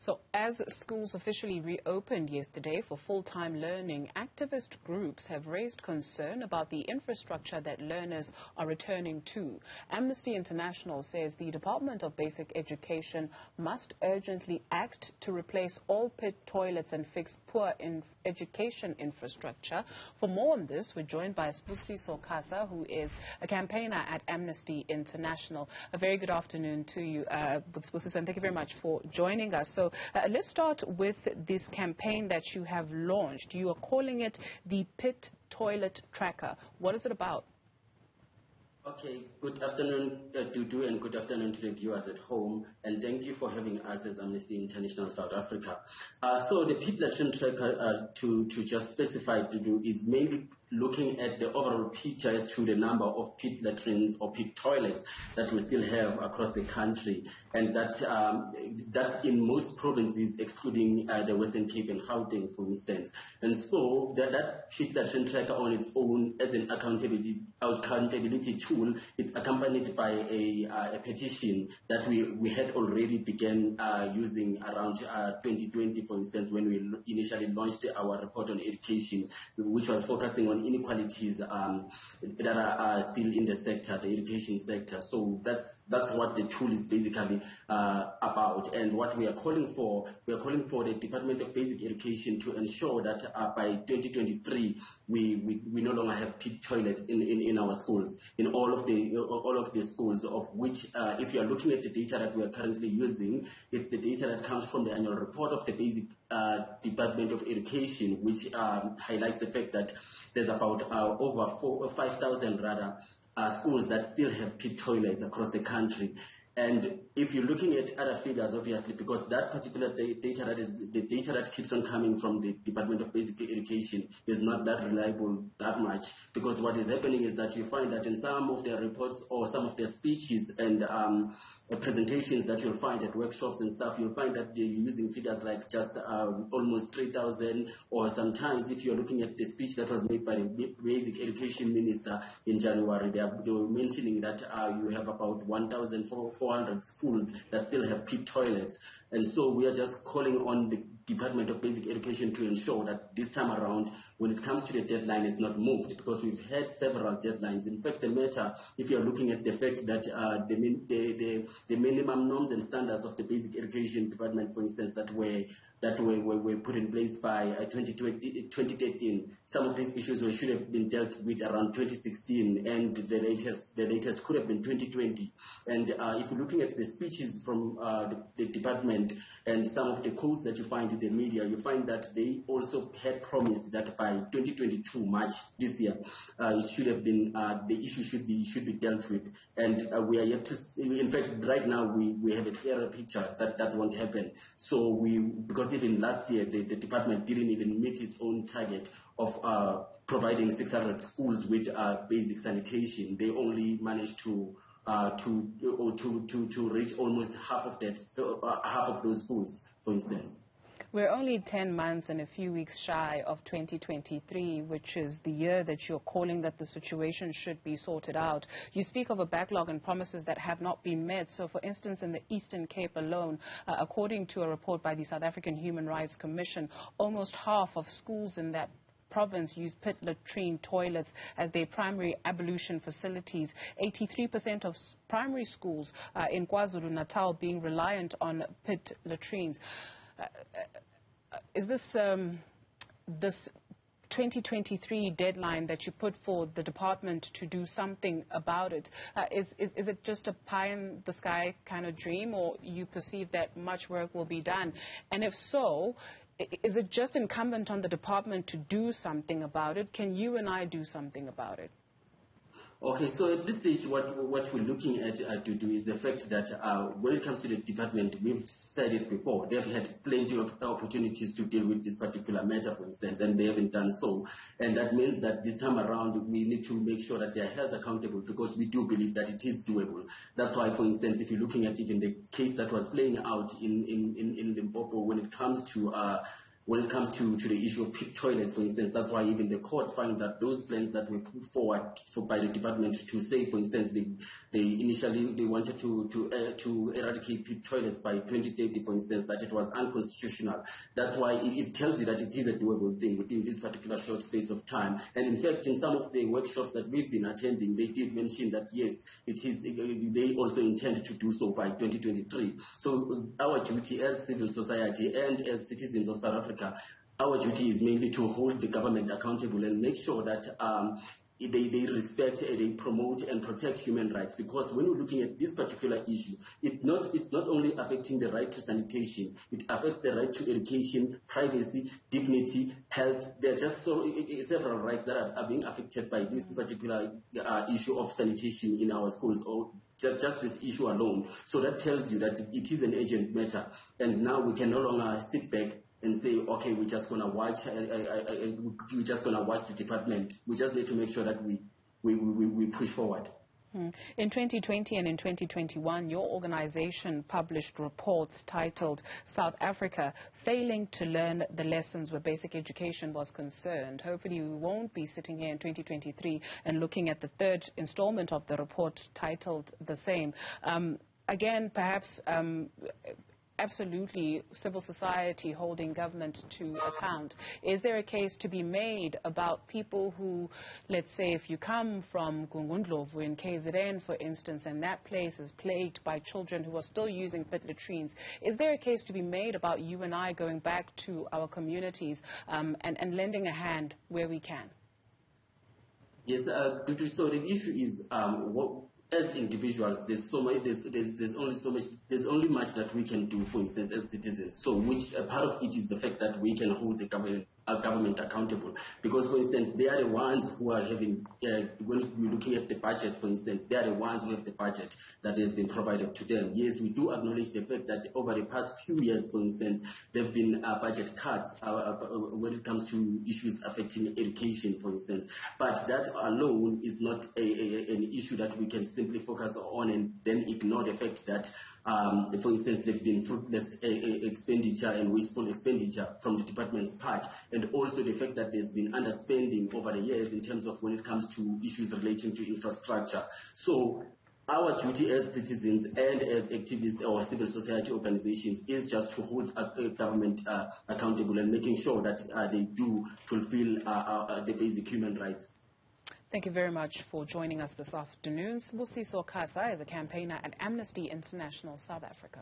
So as schools officially reopened yesterday for full-time learning, activist groups have raised concern about the infrastructure that learners are returning to. Amnesty International says the Department of Basic Education must urgently act to replace all pit toilets and fix poor education infrastructure. For more on this, we're joined by Spusiso Kasa, who is a campaigner at Amnesty International. A very good afternoon to you, Spusiso, and thank you very much for joining us. So let's start with this campaign that you have launched. You are calling it the Pit Toilet Tracker. What is it about? Okay, good afternoon, Dudu, and good afternoon to the viewers at home, and thank you for having us as Amnesty International South Africa. So the Pit Latrine Tracker, to just specify, Dudu, is mainly looking at the overall picture as to the number of pit latrines or pit toilets that we still have across the country, and that's in most provinces, excluding the Western Cape and Gauteng, for instance. And so that Pit Latrine Tracker on its own, as an accountability tool, it's accompanied by a petition that we had already began using around 2020, for instance, when we initially launched our report on education, which was focusing on inequalities that are still in the sector, the education sector. So that's what the tool is basically about. And what we are calling for the Department of Basic Education to ensure that by 2023 we no longer have pit toilets in our schools, in all of the schools, of which if you are looking at the data that we are currently using, it's the data that comes from the annual report of the Basic Department of Education, which highlights the fact that there's about over 5,000 schools that still have pit toilets across the country. And if you're looking at other figures, obviously, because that particular data that keeps on coming from the Department of Basic Education is not that reliable that much, because what is happening is that you find that in some of their reports or some of their speeches and presentations that you'll find at workshops and stuff, you'll find that they're using figures like just almost 3,000, or sometimes if you're looking at the speech that was made by the Basic Education Minister in January, they were mentioning that you have about 1,400 schools that still have pit toilets. And so we are just calling on the Department of Basic Education to ensure that this time around, when it comes to the deadline, is not moved, because we've had several deadlines. In fact, the matter, if you're looking at the fact that the minimum norms and standards of the Basic Education Department, for instance, that were put in place by 2013. Some of these issues should have been dealt with around 2016, and the latest could have been 2020. And if you're looking at the speeches from the department and some of the quotes that you find in the media, you find that they also had promised that by 2022 March this year, it should have been the issue should be dealt with. And we are yet to see. In fact, right now we have a clearer picture that won't happen. So because even last year the department didn't even meet its own target of providing 600 schools with basic sanitation. They only managed to reach almost half of those schools, for instance. We're only 10 months and a few weeks shy of 2023, which is the year that you're calling that the situation should be sorted out. You speak of a backlog and promises that have not been met. So, for instance, in the Eastern Cape alone, according to a report by the South African Human Rights Commission, almost half of schools in that province use pit latrine toilets as their primary ablution facilities. 83% of primary schools in KwaZulu-Natal being reliant on pit latrines. Is this 2023 deadline that you put for the department to do something about it, is it just a pie-in-the-sky kind of dream, or you perceive that much work will be done? And if so, is it just incumbent on the department to do something about it? Can you and I do something about it? Okay, so at this stage, what we're looking at to do is the fact that when it comes to the department, we've said it before, they've had plenty of opportunities to deal with this particular matter, for instance, and they haven't done so. And that means that this time around, we need to make sure that they are held accountable, because we do believe that it is doable. That's why, for instance, if you're looking at even the case that was playing out in Limpopo when it comes to when it comes to the issue of pit toilets, for instance. That's why even the court found that those plans that were put forward by the department to say, for instance, they initially wanted to eradicate pit toilets by 2030, for instance, that it was unconstitutional. That's why it tells you that it is a doable thing within this particular short space of time. And in fact, in some of the workshops that we've been attending, they did mention that yes, they also intend to do so by 2023. So our duty as civil society and as citizens of South Africa, our duty is mainly to hold the government accountable and make sure that they respect, they promote and protect human rights. Because when we're looking at this particular issue, it's not only affecting the right to sanitation, it affects the right to education, privacy, dignity, health. There are just several rights that are being affected by this particular issue of sanitation in our schools, or just this issue alone. So that tells you that it is an urgent matter, and now we can no longer sit back and say, okay, we're just gonna watch the department. We just need to make sure that we push forward. In 2020 and in 2021, your organization published reports titled South Africa Failing to Learn the Lessons Where Basic Education Was Concerned. Hopefully we won't be sitting here in 2023 and looking at the third installment of the report titled the same. Again, perhaps absolutely civil society holding government to account. Is there a case to be made about people who, let's say, if you come from Gungundlovu in KZN, for instance, and that place is plagued by children who are still using pit latrines, is there a case to be made about you and I going back to our communities and lending a hand where we can? Yes, so the issue is as individuals, there's only much that we can do, for instance, as citizens. So which part of it is the fact that we can hold the government accountable. Because, for instance, they are the ones who are having, when we're looking at the budget, for instance, they are the ones who have the budget that has been provided to them. Yes, we do acknowledge the fact that over the past few years, for instance, there have been budget cuts when it comes to issues affecting education, for instance. But that alone is not an issue that we can simply focus on and then ignore the fact that for instance, there have been fruitless expenditure and wasteful expenditure from the department's part, and also the fact that there's been underspending over the years in terms of when it comes to issues relating to infrastructure. So our duty as citizens and as activists or civil society organizations is just to hold government accountable and making sure that they do fulfill the basic human rights. Thank you very much for joining us this afternoon. Sibusiso Kasa is a campaigner at Amnesty International South Africa.